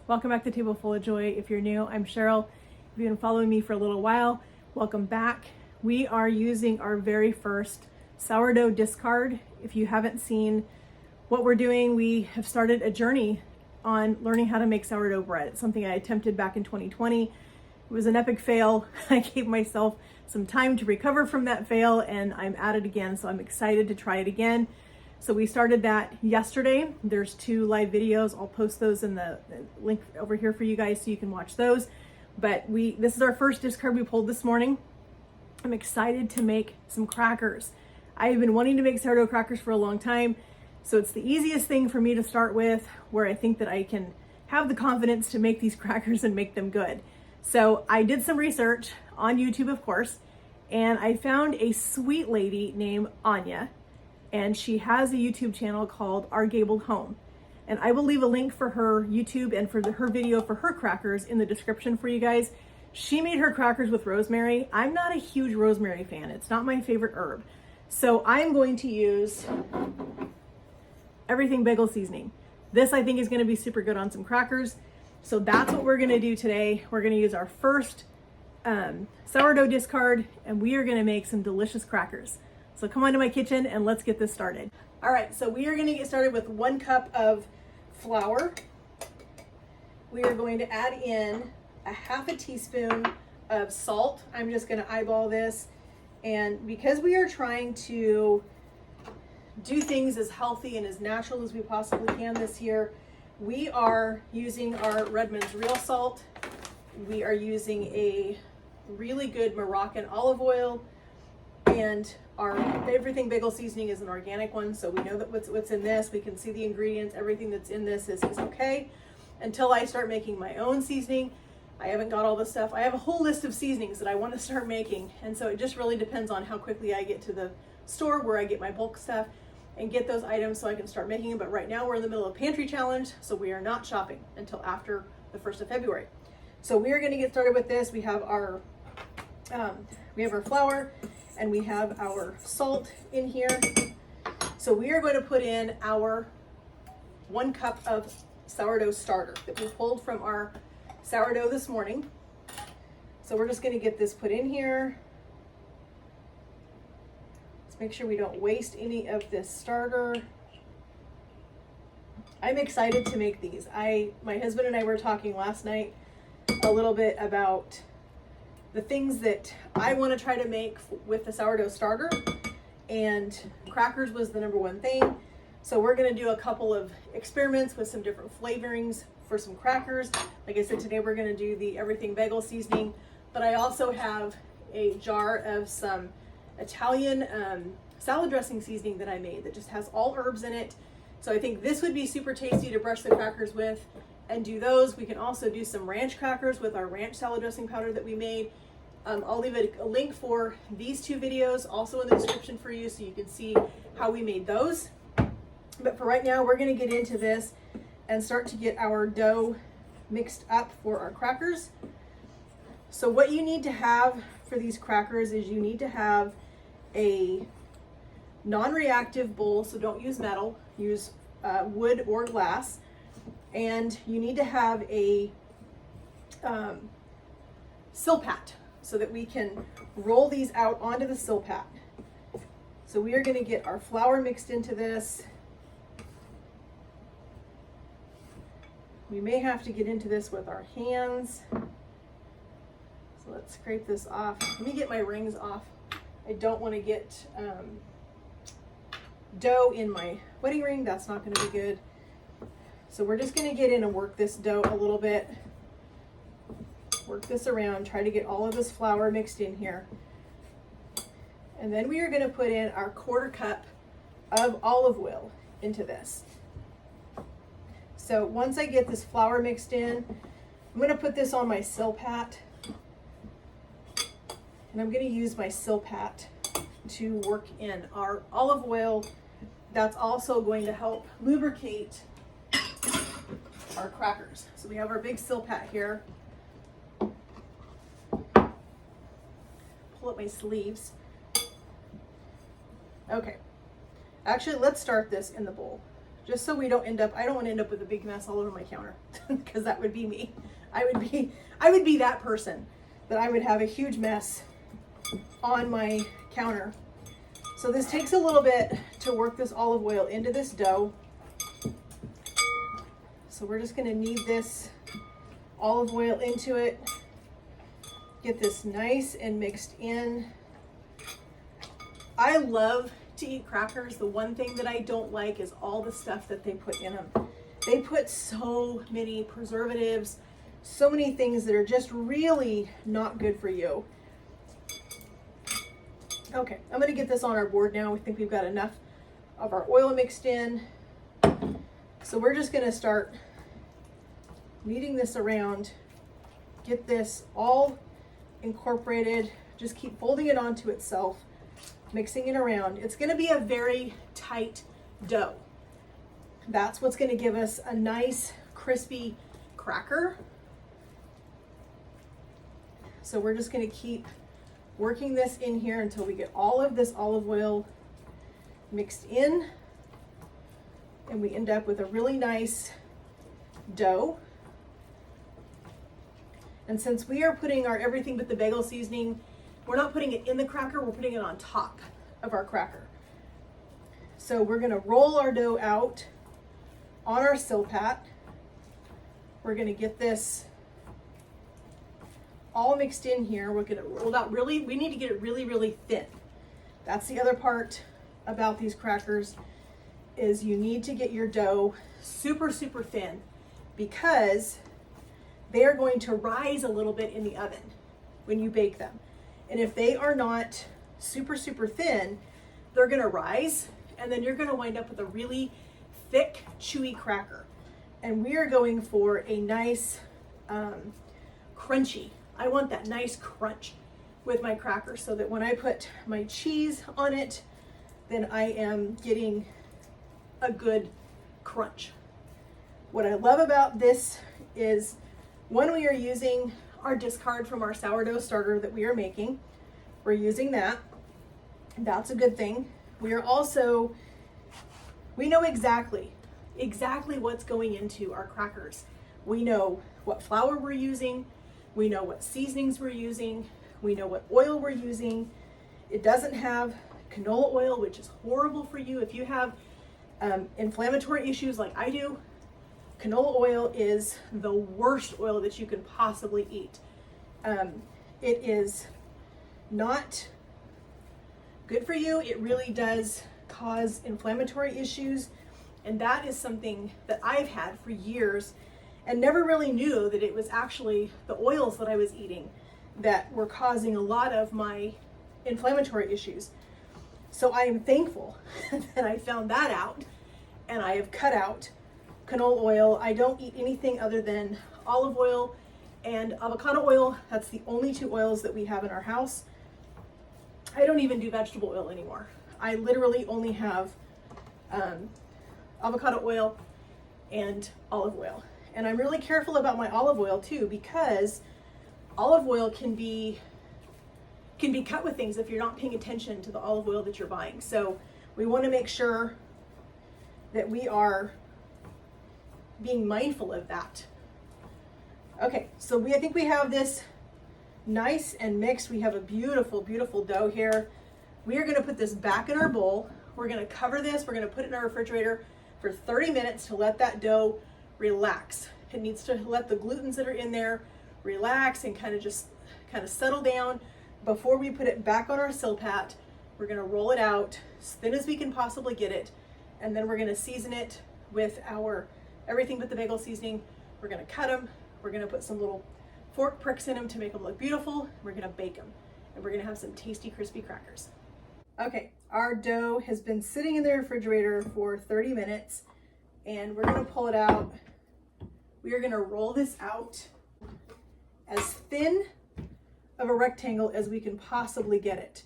Welcome back to Table Full of Joy. If you're new, I'm Cheryl. If you've been following me for a little while, welcome back. We are using our very first sourdough discard. If you haven't seen what we're doing, we have started a journey on learning how to make sourdough bread. It's something I attempted back in 2020. It was an epic fail. I gave myself some time to recover from that fail and I'm at it again, so I'm excited to try it again. So we started that yesterday. There's 2 live videos. I'll post those in the link over here for you guys so you can watch those. But this is our first discard we pulled this morning. I'm excited to make some crackers. I've been wanting to make sourdough crackers for a long time. So it's the easiest thing for me to start with, where I think that I can have the confidence to make these crackers and make them good. So I did some research on YouTube, of course, and I found a sweet lady named Anya. And she has a YouTube channel called Our Gabled Home. And I will leave a link for her YouTube and for her video for her crackers in the description for you guys. She made her crackers with rosemary. I'm not a huge rosemary fan. It's not my favorite herb. So I'm going to use Everything Bagel seasoning. This I think is going to be super good on some crackers. So that's what we're going to do today. We're going to use our first sourdough discard and we are going to make some delicious crackers. So come on to my kitchen and let's get this started. All right, so we are gonna get started with 1 cup of flour. We are going to add in a 1/2 teaspoon of salt. I'm just gonna eyeball this. And because we are trying to do things as healthy and as natural as we possibly can this year, we are using our Redmond's real salt. We are using a really good Moroccan olive oil, and our Everything Bagel seasoning is an organic one, so we know that what's in this. We can see the ingredients. Everything that's in this is okay. Until I start making my own seasoning, I haven't got all the stuff. I have a whole list of seasonings that I want to start making, and so it just really depends on how quickly I get to the store where I get my bulk stuff and get those items so I can start making them. But right now we're in the middle of pantry challenge, so we are not shopping until after the 1st of February. So we are going to get started with this. We have our flour. And we have our salt in here. So we are going to put in our 1 cup of sourdough starter that we pulled from our sourdough this morning. So we're just going to get this put in here. Let's make sure we don't waste any of this starter. I'm excited to make these. My husband and I were talking last night a little bit about the things that I want to try to make with the sourdough starter, and crackers was the #1 thing. So we're going to do a couple of experiments with some different flavorings for some crackers. Like I said, today we're going to do the Everything Bagel seasoning, but I also have a jar of some Italian salad dressing seasoning that I made that just has all herbs in it. So I think this would be super tasty to brush the crackers with and do those. We can also do some ranch crackers with our ranch salad dressing powder that we made. I'll leave a link for these 2 videos also in the description for you so you can see how we made those. But for right now, we're going to get into this and start to get our dough mixed up for our crackers. So what you need to have for these crackers is you need to have a non-reactive bowl, so don't use metal, use wood or glass. And you need to have a Silpat so that we can roll these out onto the Silpat. So we are going to get our flour mixed into this. We may have to get into this with our hands. So let's scrape this off. Let me get my rings off. I don't want to get dough in my wedding ring. That's not going to be good. So we're just going to get in and work this dough a little bit. Work this around, try to get all of this flour mixed in here. And then we are going to put in our 1/4 cup of olive oil into this. So once I get this flour mixed in, I'm going to put this on my Silpat. And I'm going to use my Silpat to work in our olive oil. That's also going to help lubricate our crackers. So we have our big Silpat here. Pull up my sleeves. Okay. Actually, let's start this in the bowl. just so we don't end up, I don't want to end up with a big mess all over my counter because that would be me. I would be that person, that I would have a huge mess on my counter. So this takes a little bit to work this olive oil into this dough. So we're just going to knead this olive oil into it. Get this nice and mixed in. I love to eat crackers. The one thing that I don't like is all the stuff that they put in them. They put so many preservatives, so many things that are just really not good for you. Okay, I'm gonna get this on our board now. We think we've got enough of our oil mixed in. So we're just gonna start kneading this around, get this all incorporated, just keep folding it onto itself, mixing it around. It's gonna be a very tight dough. That's what's gonna give us a nice crispy cracker. So we're just gonna keep working this in here until we get all of this olive oil mixed in and we end up with a really nice dough. And since we are putting our Everything But the Bagel seasoning, we're not putting it in the cracker, we're putting it on top of our cracker. So we're gonna roll our dough out on our Silpat. We're gonna get this all mixed in here. We're gonna roll it out really, we need to get it really, really thin. That's the other part about these crackers, is you need to get your dough super, super thin, because they are going to rise a little bit in the oven when you bake them. And if they are not super, super thin, they're gonna rise, and then you're gonna wind up with a really thick, chewy cracker. And we are going for a nice, crunchy. I want that nice crunch with my cracker, so that when I put my cheese on it, then I am getting a good crunch. What I love about this is, when we are using our discard from our sourdough starter that we are making, we're using that. That's a good thing. We are also, we know exactly what's going into our crackers. We know what flour we're using. We know what seasonings we're using. We know what oil we're using. It doesn't have canola oil, which is horrible for you. If you have inflammatory issues like I do, canola oil is the worst oil that you can possibly eat. It is not good for you. It really does cause inflammatory issues. And that is something that I've had for years and never really knew that it was actually the oils that I was eating that were causing a lot of my inflammatory issues. So I am thankful that I found that out, and I have cut out canola oil. I don't eat anything other than olive oil and avocado oil. That's the only two oils that we have in our house. I don't even do vegetable oil anymore. I literally only have avocado oil and olive oil. And I'm really careful about my olive oil too, because olive oil can be cut with things if you're not paying attention to the olive oil that you're buying. So we want to make sure that we are being mindful of that. Okay, so I think we have this nice and mixed. We have a beautiful, beautiful dough here. We are going to put this back in our bowl. We're going to cover this. We're going to put it in our refrigerator for 30 minutes to let that dough relax. It needs to let the glutens that are in there relax and kind of settle down before we put it back on our Silpat. We're going to roll it out as thin as we can possibly get it, and then we're going to season it with our Everything But the Bagel seasoning. We're going to cut them. We're going to put some little fork pricks in them to make them look beautiful. We're going to bake them, and we're going to have some tasty, crispy crackers. Okay, our dough has been sitting in the refrigerator for 30 minutes, and we're going to pull it out. We are going to roll this out as thin of a rectangle as we can possibly get it.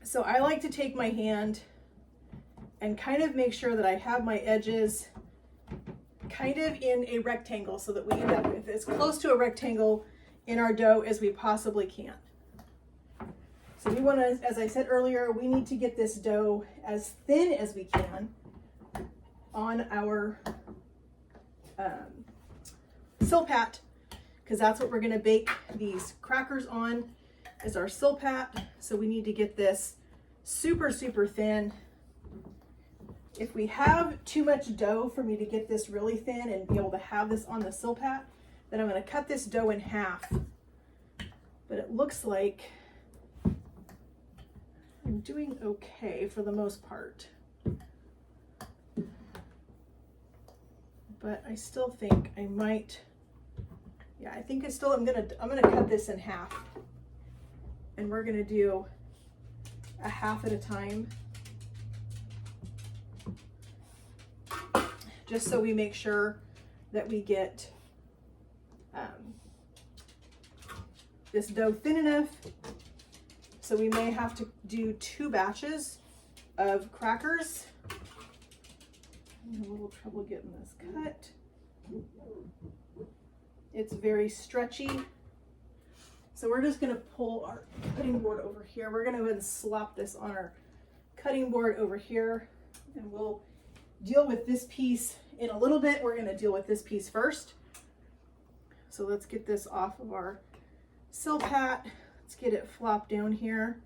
So I like to take my hand and kind of make sure that I have my edges kind of in a rectangle, so that we end up with as close to a rectangle in our dough as we possibly can. So we want to, as I said earlier, we need to get this dough as thin as we can. on our silpat, because that's what we're going to bake these crackers on, is our silpat. So we need to get this super, super thin. If we have too much dough for me to get this really thin and be able to have this on the silpat, then I'm going to cut this dough in half. But it looks like I'm doing okay for the most part. But I still think I might, yeah, I think I'm gonna cut this in half. And we're gonna do a half at a time. Just so we make sure that we get this dough thin enough. So we may have to do 2 batches of crackers. I'm having a little trouble getting this cut. It's very stretchy. So we're just gonna pull our cutting board over here. We're gonna go ahead and slap this on our cutting board over here, and we'll deal with this piece in a little bit. We're gonna deal with this piece first. So let's get this off of our silpat. Let's get it flopped down here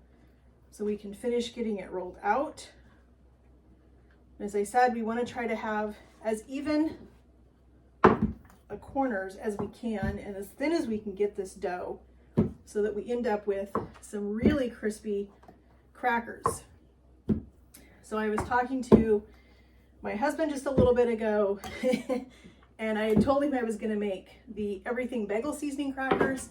so we can finish getting it rolled out. As I said, we want to try to have as even a corners as we can and as thin as we can get this dough so that we end up with some really crispy crackers. So I was talking to my husband just a little bit ago and I told him I was going to make the Everything Bagel seasoning crackers.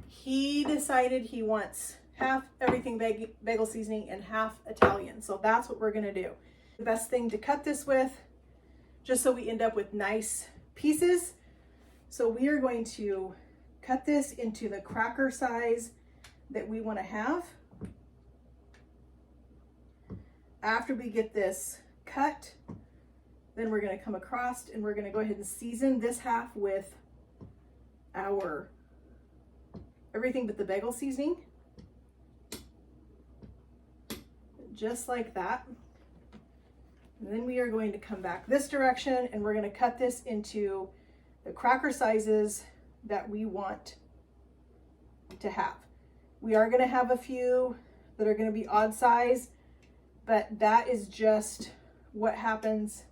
He decided he wants half Everything Bagel seasoning and half Italian. So that's what we're going to do. The best thing to cut this with, just so we end up with nice pieces. So we are going to cut this into the cracker size that we want to have. After we get this cut, then we're going to come across and we're going to go ahead and season this half with our Everything but the Bagel seasoning. Just like that. And then we are going to come back this direction and we're going to cut this into the cracker sizes that we want to have. We are going to have a few that are going to be odd size, but that is just what happens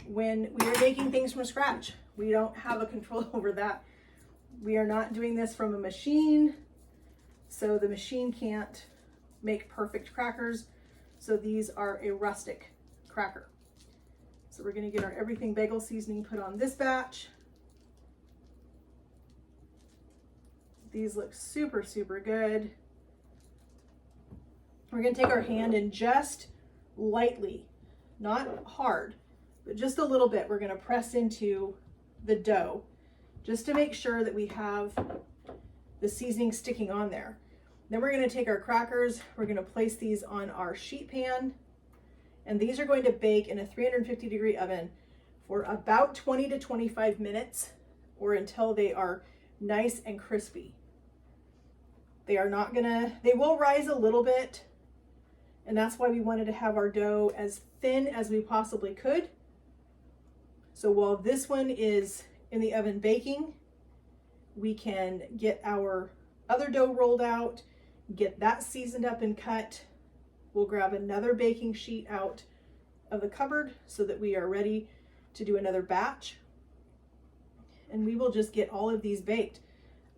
when we are making things from scratch. We don't have a control over that. We are not doing this from a machine, so the machine can't make perfect crackers. So these are a rustic cracker. So we're going to get our Everything Bagel seasoning put on this batch. These look super, super good. We're going to take our hand and just lightly, not hard, but just a little bit, we're going to press into the dough just to make sure that we have the seasoning sticking on there. Then we're going to take our crackers, we're going to place these on our sheet pan, and these are going to bake in a 350-degree oven for about 20 to 25 minutes or until they are nice and crispy. They will rise a little bit, and that's why we wanted to have our dough as thin as we possibly could. So while this one is in the oven baking, we can get our other dough rolled out, get that seasoned up and cut. We'll grab another baking sheet out of the cupboard so that we are ready to do another batch. And we will just get all of these baked.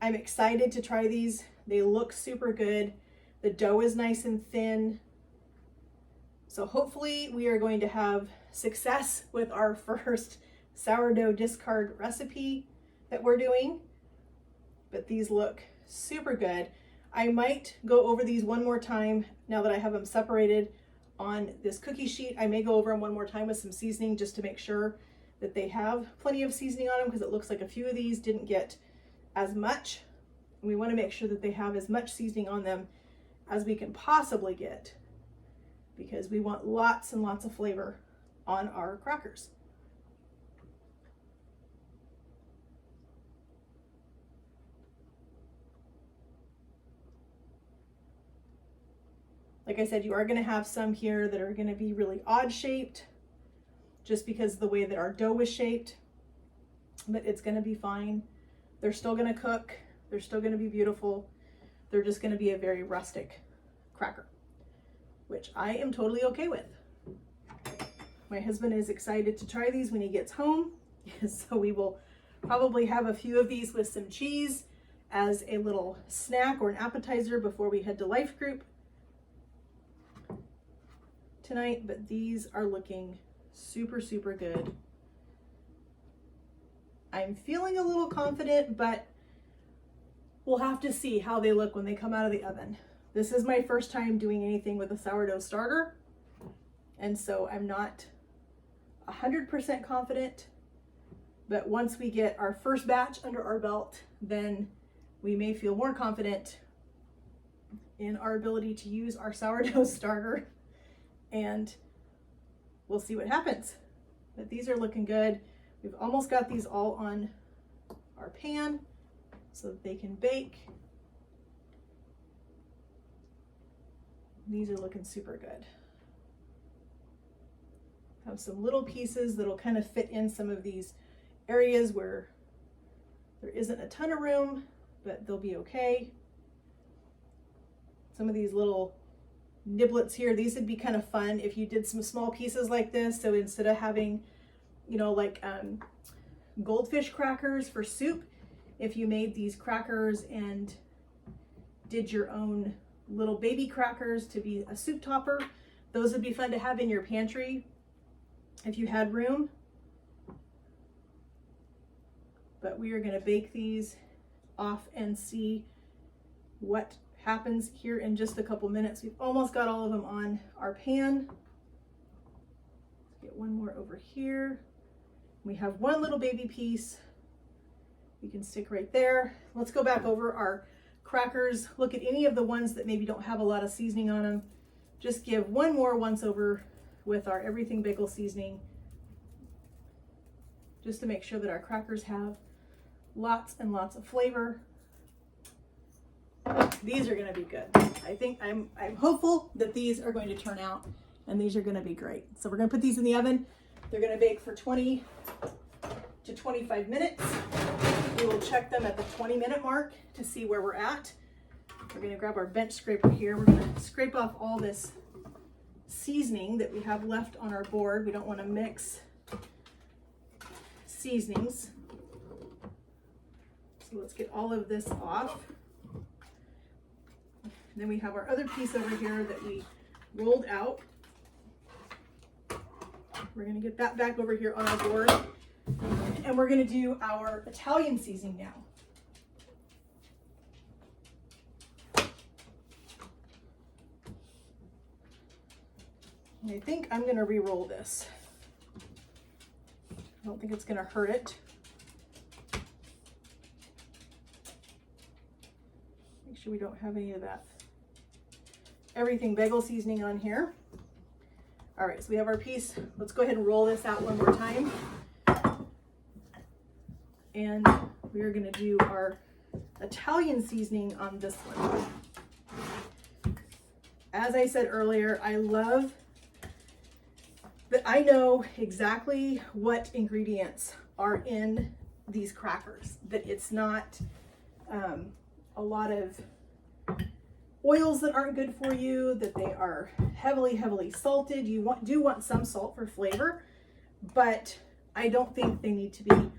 I'm excited to try these. They look super good. The dough is nice and thin. So hopefully we are going to have success with our first sourdough discard recipe that we're doing. But these look super good. I might go over these one more time now that I have them separated on this cookie sheet. I may go over them one more time with some seasoning just to make sure that they have plenty of seasoning on them, because it looks like a few of these didn't get as much. We want to make sure that they have as much seasoning on them as we can possibly get, because we want lots and lots of flavor on our crackers. Like I said, you are going to have some here that are going to be really odd shaped. just because of the way that our dough was shaped, but it's gonna be fine. They're still gonna cook. They're still gonna be beautiful. They're just gonna be a very rustic cracker, which I am totally okay with. My husband is excited to try these when he gets home. So we will probably have a few of these with some cheese as a little snack or an appetizer before we head to life group tonight. But these are looking super, super good. I'm feeling a little confident, but we'll have to see how they look when they come out of the oven. This is my first time doing anything with a sourdough starter, and so I'm not 100% confident, but once we get our first batch under our belt, then we may feel more confident in our ability to use our sourdough starter, and we'll see what happens. But these are looking good. We've almost got these all on our pan so that they can bake. These are looking super good. Have some little pieces that'll kind of fit in some of these areas where there isn't a ton of room, but they'll be okay. Some of these little niblets here, these would be kind of fun if you did some small pieces like this. So instead of having, you know, like goldfish crackers for soup, if you made these crackers and did your own little baby crackers to be a soup topper, those would be fun to have in your pantry if you had room. But we are going to bake these off and see what happens here in just a couple minutes. We've almost got all of them on our pan. Let's get one more over here. We have one little baby piece we can stick right there. Let's go back over our crackers. Look at any of the ones that maybe don't have a lot of seasoning on them. Just give one more once over with our Everything Bagel seasoning, just to make sure that our crackers have lots and lots of flavor. These are going to be good. I think I'm hopeful that these are going to turn out, and these are going to be great. So we're going to put these in the oven. They're going to bake for 20 to 25 minutes. We will check them at the 20-minute mark to see where we're at. We're going to grab our bench scraper here. We're going to scrape off all this seasoning that we have left on our board. We don't want to mix seasonings. So let's get all of this off. Then we have our other piece over here that we rolled out. We're going to get that back over here on our board. And we're going to do our Italian seasoning now. And I think I'm going to re-roll this. I don't think it's going to hurt it. Make sure we don't have any of that Everything Bagel seasoning on here. All right, so we have our piece. Let's go ahead and roll this out one more time. And we are going to do our Italian seasoning on this one. As I said earlier, I love that I know exactly what ingredients are in these crackers, that it's not a lot of oils that aren't good for you, that they are heavily salted. You do want some salt for flavor, but I don't think they need to be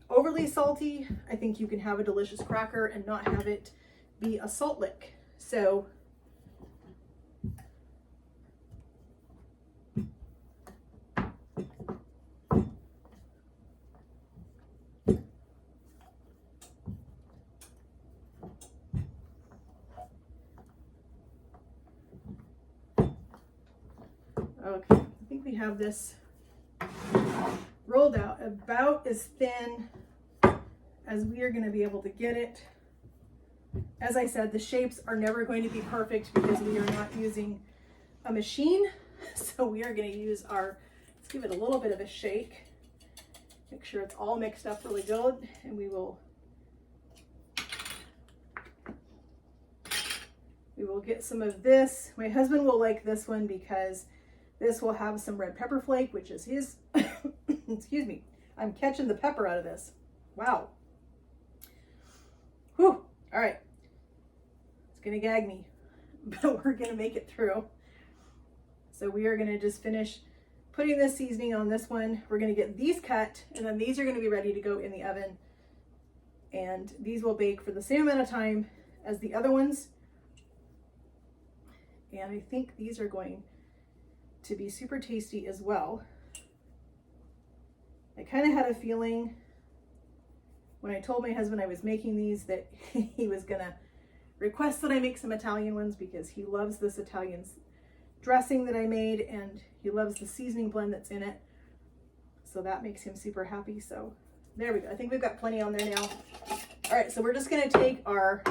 overly salty. I think you can have a delicious cracker and not have it be a salt lick. So okay, I think we have this rolled out about as thin as we are going to be able to get it. As I said, the shapes are never going to be perfect because we are not using a machine. So we are going to use our, let's give it a little bit of a shake. Make sure it's all mixed up really good, and we will get some of this. My husband will like this one because This will have some red pepper flake, which is his, excuse me, I'm catching the pepper out of this. Wow. Whew. All right. It's gonna gag me, but we're gonna make it through. So we are gonna just finish putting this seasoning on this one. We're gonna get these cut, and then these are gonna be ready to go in the oven. And these will bake for the same amount of time as the other ones. And I think these are going to be super tasty as well. I kind of had a feeling when I told my husband I was making these that he was gonna request that I make some Italian ones, because he loves this Italian dressing that I made, and he loves the seasoning blend that's in it. So that makes him super happy. So there we go. I think we've got plenty on there now. All right, so we're just gonna take our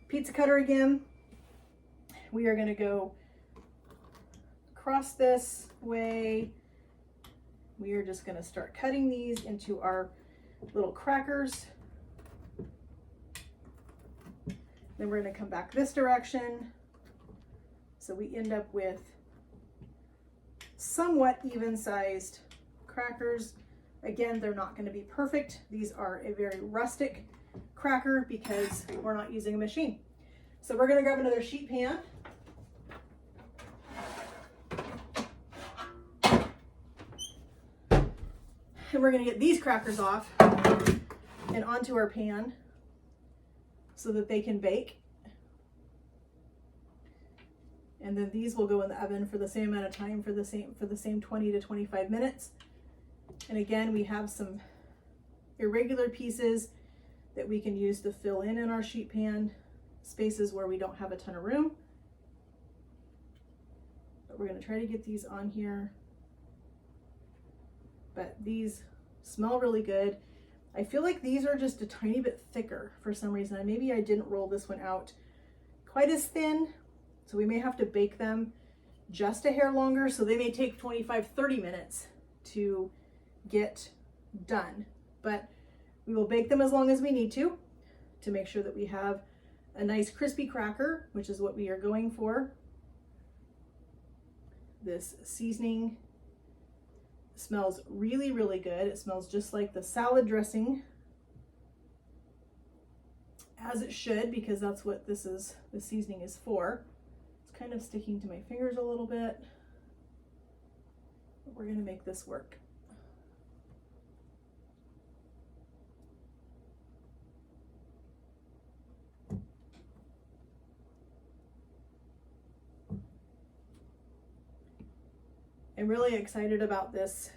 pizza cutter again. We are gonna go across this way. We are just gonna start cutting these into our little crackers. Then we're gonna come back this direction. So we end up with somewhat even-sized crackers. Again, they're not gonna be perfect. These are a very rustic cracker because we're not using a machine. So we're gonna grab another sheet pan. And we're gonna get these crackers off and onto our pan so that they can bake. And then these will go in the oven for the same amount of time, for the same 20 to 25 minutes. And again, we have some irregular pieces that we can use to fill in our sheet pan, spaces where we don't have a ton of room. But we're gonna try to get these on here. But these smell really good. I feel like these are just a tiny bit thicker for some reason. Maybe I didn't roll this one out quite as thin, so we may have to bake them just a hair longer. So they may take 25, 30 minutes to get done, but we will bake them as long as we need to make sure that we have a nice crispy cracker, which is what we are going for. This seasoning smells really, really good. It smells just like the salad dressing, as it should, because that's what this seasoning is for. It's kind of sticking to my fingers a little bit, but we're gonna make this work. I'm really excited about this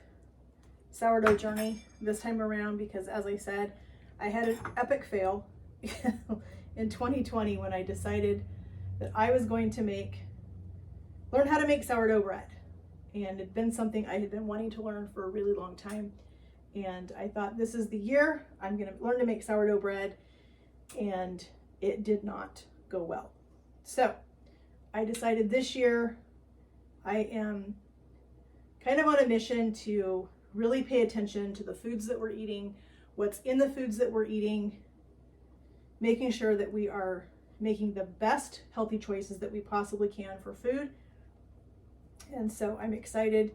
sourdough journey this time around because, as I said, I had an epic fail in 2020 when I decided that I was going to learn how to make sourdough bread. And it'd been something I had been wanting to learn for a really long time. And I thought, this is the year I'm gonna learn to make sourdough bread, and it did not go well. So I decided this year I am kind of on a mission to really pay attention to the foods that we're eating, what's in the foods that we're eating, making sure that we are making the best healthy choices that we possibly can for food. And so I'm excited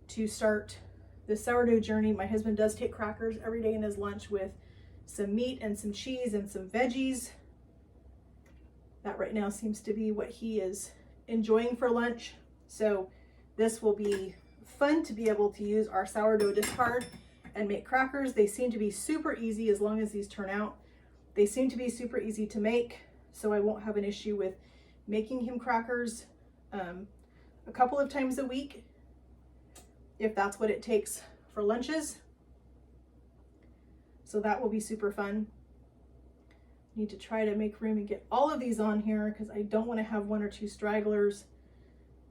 to start the sourdough journey. My husband does take crackers every day in his lunch with some meat and some cheese and some veggies. That right now seems to be what he is enjoying for lunch. So this will be fun to be able to use our sourdough discard and make crackers. They seem to be super easy as long as these turn out. They seem to be super easy to make, so I won't have an issue with making him crackers a couple of times a week, if that's what it takes for lunches. So that will be super fun. Need to try to make room and get all of these on here because I don't want to have one or two stragglers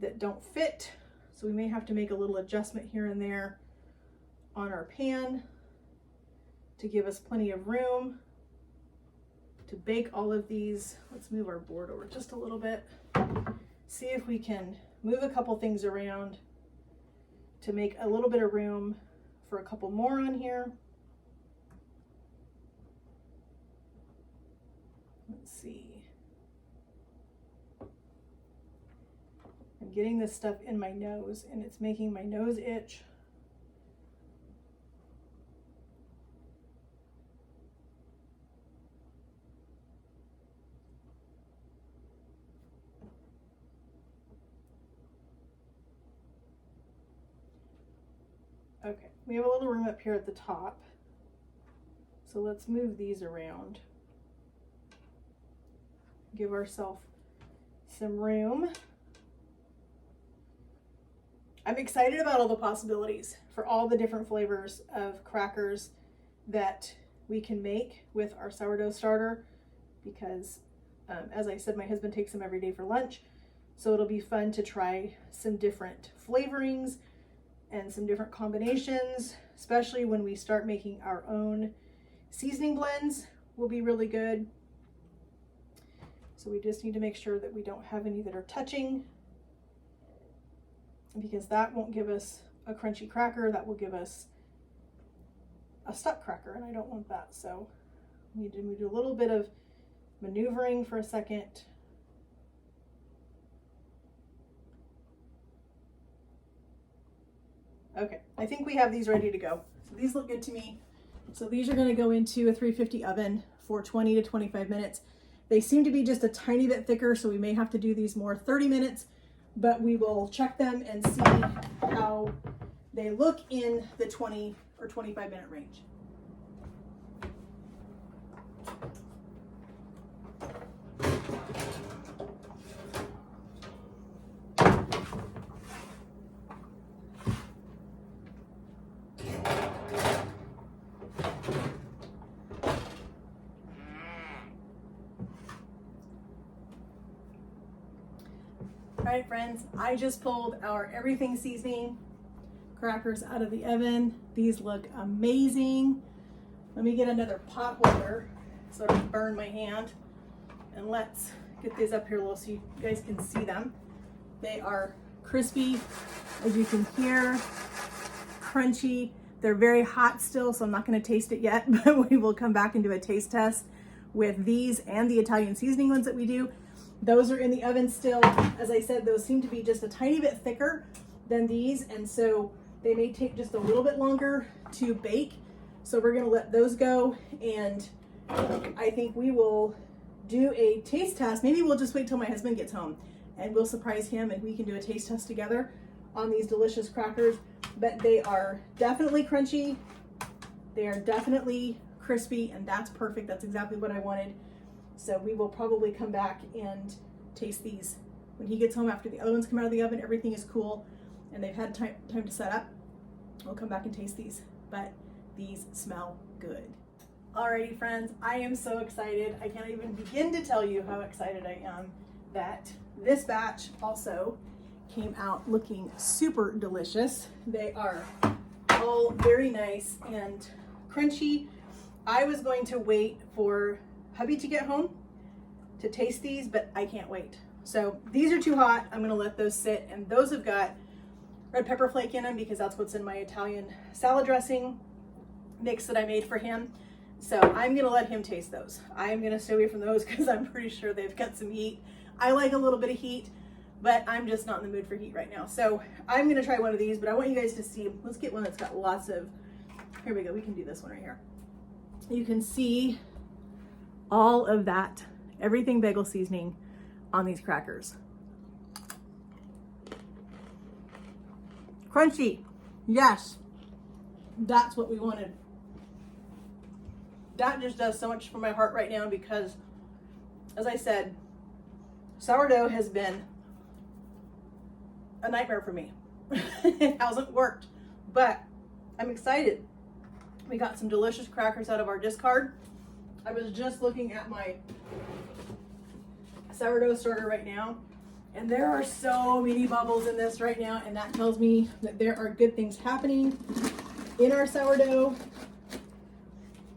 that don't fit. So we may have to make a little adjustment here and there on our pan to give us plenty of room to bake all of these. Let's move our board over just a little bit. See if we can move a couple things around to make a little bit of room for a couple more on here. Let's see. I'm getting this stuff in my nose and it's making my nose itch. Okay, we have a little room up here at the top. So let's move these around. Give ourselves some room. I'm excited about all the possibilities for all the different flavors of crackers that we can make with our sourdough starter because, as I said, my husband takes them every day for lunch. So it'll be fun to try some different flavorings and some different combinations, especially when we start making our own seasoning blends will be really good. So we just need to make sure that we don't have any that are touching, because that won't give us a crunchy cracker, that will give us a stuck cracker, and I don't want that. So we need to do a little bit of maneuvering for a second. Okay, I think we have these ready to go. So these look good to me. So these are going to go into a 350 oven for 20 to 25 minutes. They seem to be just a tiny bit thicker, so we may have to do these more 30 minutes, but we will check them and see how they look in the 20 or 25 minute range. All right, friends, I just pulled our Everything seasoning crackers out of the oven. These look amazing. Let me get another pot holder so I don't burn my hand. And let's get these up here a little so you guys can see them. They are crispy, as you can hear, crunchy. They're very hot still, so I'm not going to taste it yet, but we will come back and do a taste test with these and the Italian seasoning ones that we do. Those are in the oven still. As I said, those seem to be just a tiny bit thicker than these, and so they may take just a little bit longer to bake. So we're going to let those go, and I think we will do a taste test. Maybe we'll just wait till my husband gets home and we'll surprise him and we can do a taste test together on these delicious crackers. But they are definitely crunchy. They are definitely crispy, and that's perfect. That's exactly what I wanted. So we will probably come back and taste these when he gets home after the other ones come out of the oven. Everything is cool and they've had time to set up. We'll come back and taste these, but these smell good. Alrighty, friends, I am so excited. I can't even begin to tell you how excited I am that this batch also came out looking super delicious. They are all very nice and crunchy. I was going to wait for hubby to get home to taste these, but I can't wait. So these are too hot. I'm gonna let those sit, and those have got red pepper flake in them because that's what's in my Italian salad dressing mix that I made for him. So I'm gonna let him taste those. I'm gonna stay away from those because I'm pretty sure they've got some heat. I like a little bit of heat, but I'm just not in the mood for heat right now. So I'm gonna try one of these, but I want you guys to see, let's get one that's got lots of, here we go, we can do this one right here. You can see all of that Everything Bagel seasoning on these crackers. Crunchy, yes, that's what we wanted. That just does so much for my heart right now because, as I said, sourdough has been a nightmare for me. It hasn't worked, but I'm excited. We got some delicious crackers out of our discard. I was just looking at my sourdough starter right now, and there are so many bubbles in this right now, and that tells me that there are good things happening in our sourdough.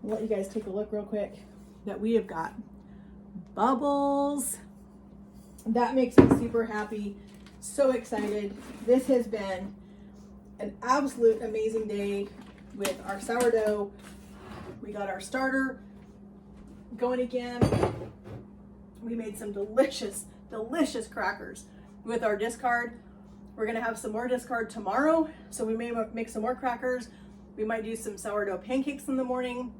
I'll let you guys take a look real quick that we have got bubbles. That makes me super happy, so excited. This has been an absolute amazing day with our sourdough. We got our starter going again. We made some delicious crackers with our discard. We're gonna have some more discard tomorrow, so we may make some more crackers. We might do some sourdough pancakes in the morning.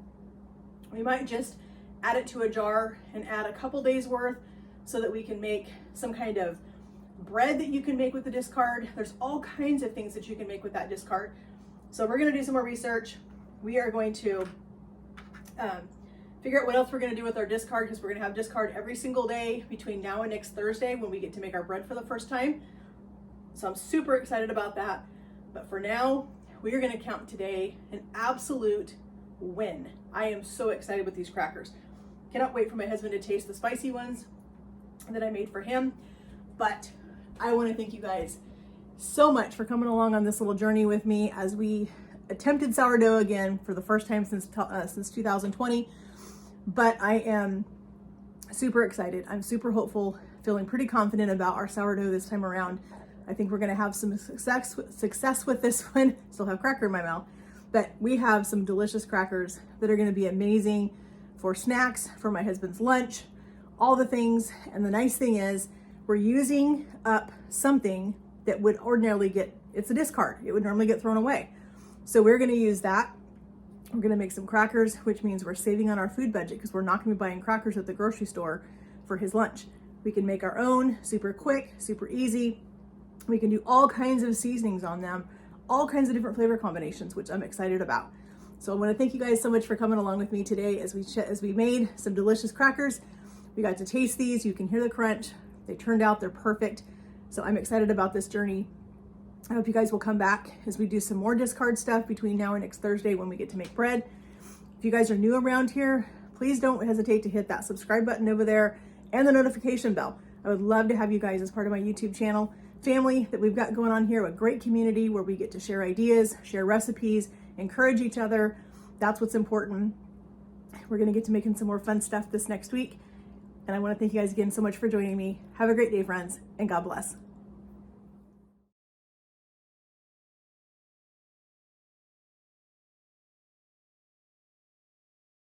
We might just add it to a jar and add a couple days worth so that we can make some kind of bread that you can make with the discard. There's all kinds of things that you can make with that discard. So we're gonna do some more research. We are going to figure out what else we're gonna do with our discard, because we're gonna have discard every single day between now and next Thursday when we get to make our bread for the first time. So I'm super excited about that. But for now, we are gonna count today an absolute win. I am so excited with these crackers. Cannot wait for my husband to taste the spicy ones that I made for him. But I wanna thank you guys so much for coming along on this little journey with me as we attempted sourdough again for the first time since 2020. But I am super excited. I'm super hopeful, feeling pretty confident about our sourdough this time around. I think we're gonna have some success with this one. Still have cracker in my mouth, but we have some delicious crackers that are gonna be amazing for snacks, for my husband's lunch, all the things. And the nice thing is we're using up something that would ordinarily it's a discard. It would normally get thrown away. So we're gonna use that. We're gonna make some crackers, which means we're saving on our food budget because we're not gonna be buying crackers at the grocery store for his lunch. We can make our own, super quick, super easy. We can do all kinds of seasonings on them, all kinds of different flavor combinations, which I'm excited about. So I want to thank you guys so much for coming along with me today as we made some delicious crackers. We got to taste these. You can hear the crunch. They turned out, they're perfect. So I'm excited about this journey. I hope you guys will come back as we do some more discard stuff between now and next Thursday when we get to make bread. If you guys are new around here, please don't hesitate to hit that subscribe button over there and the notification bell. I would love to have you guys as part of my YouTube channel family that we've got going on here, a great community where we get to share ideas, share recipes, encourage each other. That's what's important. We're gonna get to making some more fun stuff this next week. And I wanna thank you guys again so much for joining me. Have a great day, friends, and God bless.